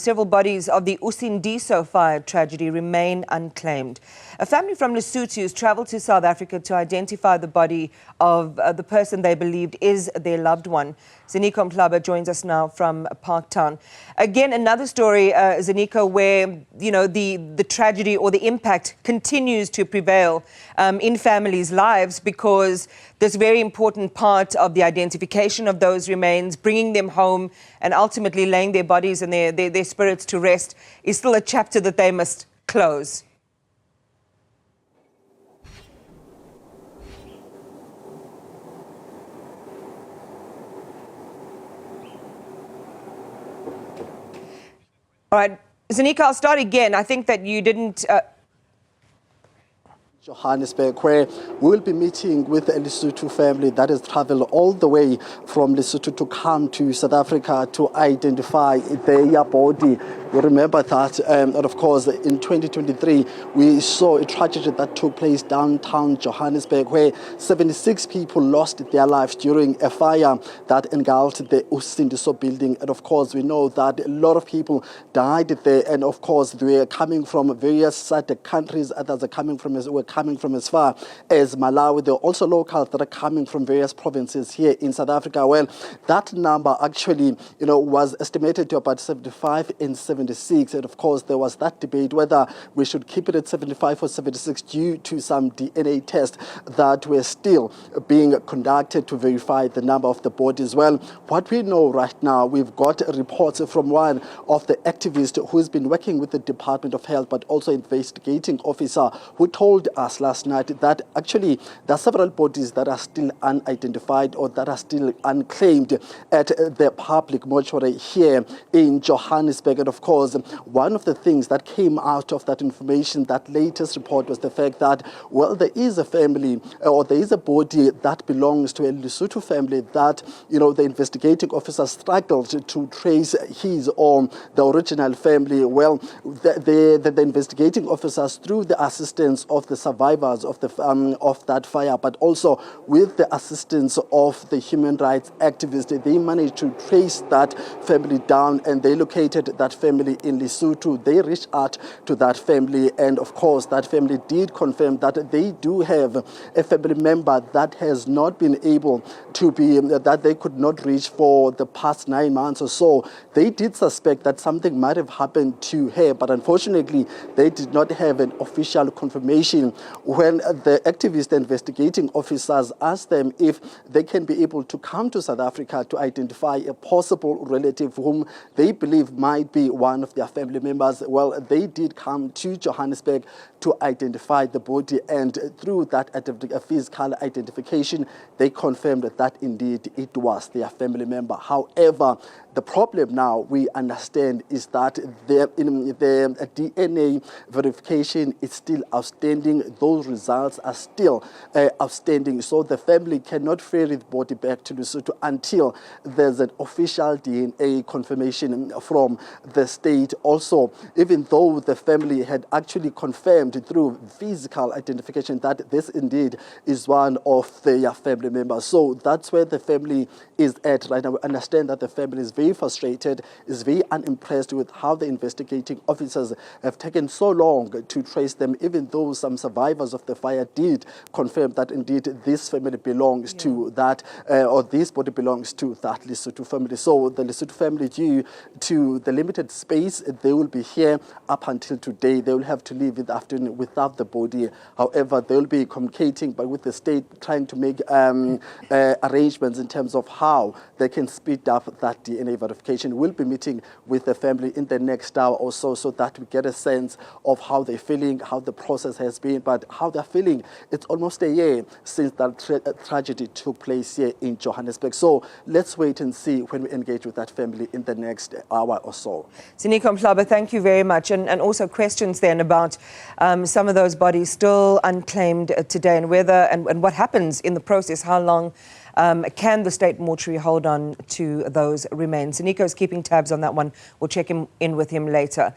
several bodies of the Usindiso fire tragedy remain unclaimed. A family from Lesotho has travelled to South Africa to identify the body of the person they believed is their loved one. Ziniko Mhlaba joins us now from Parktown. Again, another story, Ziniko, where the tragedy or the impact continues to prevail in families' lives, because this very important part of the identification of those remains, bringing them home and ultimately laying their bodies and their spirits to rest, is still a chapter that they must close. All right, Ziniko, I'll start again. I think that you didn't... Johannesburg, where we'll be meeting with a Lesotho family that has traveled all the way from Lesotho to come to South Africa to identify their body. We remember that, and of course, in 2023, we saw a tragedy that took place downtown Johannesburg, where 76 people lost their lives during a fire that engulfed the Usindiso building. And of course, we know that a lot of people died there, and of course, they were coming from various countries. Others are coming from as far as Malawi. There are also locals that are coming from various provinces here in South Africa. Well, that number actually, was estimated to about 75 and 76. And of course, there was that debate whether we should keep it at 75 or 76 due to some DNA tests that were still being conducted to verify the number of the bodies. Well, what we know right now, we've got reports from one of the activists who's been working with the Department of Health, but also investigating officer, who told us last night that actually there are several bodies that are still unidentified or that are still unclaimed at the public mortuary here in Johannesburg. And of course, one of the things that came out of that information, that latest report, was the fact that, well, there is a family or there is a body that belongs to a Lesotho family that, the investigating officer struggled to trace his or the original family. Well, the investigating officers, through the assistance of the survivors of that fire, but also with the assistance of the human rights activists, they managed to trace that family down, and they located that family in Lesotho. They reached out to that family, and of course that family did confirm that they do have a family member that has not been able to be, that they could not reach for the past 9 months or so. They did suspect that something might have happened to her, but unfortunately they did not have an official confirmation. When the activist investigating officers asked them if they can be able to come to South Africa to identify a possible relative whom they believe might be one of their family members, well, they did come to Johannesburg to identify the body, and through that physical identification, they confirmed that indeed it was their family member. However, the problem now, we understand, is that the DNA verification is still outstanding. Those results are still outstanding. So the family cannot ferry the body back to Lesotho until there's an official DNA confirmation from the state. Also, even though the family had actually confirmed through physical identification that this indeed is one of their family members. So that's where the family is at right now. We understand that the family is very frustrated, is very unimpressed with how the investigating officers have taken so long to trace them, even though some survivors of the fire did confirm that indeed this family belongs to that, or this body belongs to that Lesotho family. So the Lesotho family, due to the limited space, they will be here up until today. They will have to leave in the afternoon without the body. However, they will be communicating with the state, trying to make arrangements in terms of how they can speed up that DNA verification. We'll be meeting with the family in the next hour or so that we get a sense of how they're feeling, how the process has been, but how they're feeling. It's almost a year since that tragedy took place here in Johannesburg. So let's wait and see when we engage with that family in the next hour or so. Ziniko Mhlaba, thank you very much. And also questions then about some of those bodies still unclaimed today, and whether and what happens in the process. How long can the state mortuary hold on to those remains? Ziniko's keeping tabs on that one. We'll check in with him later.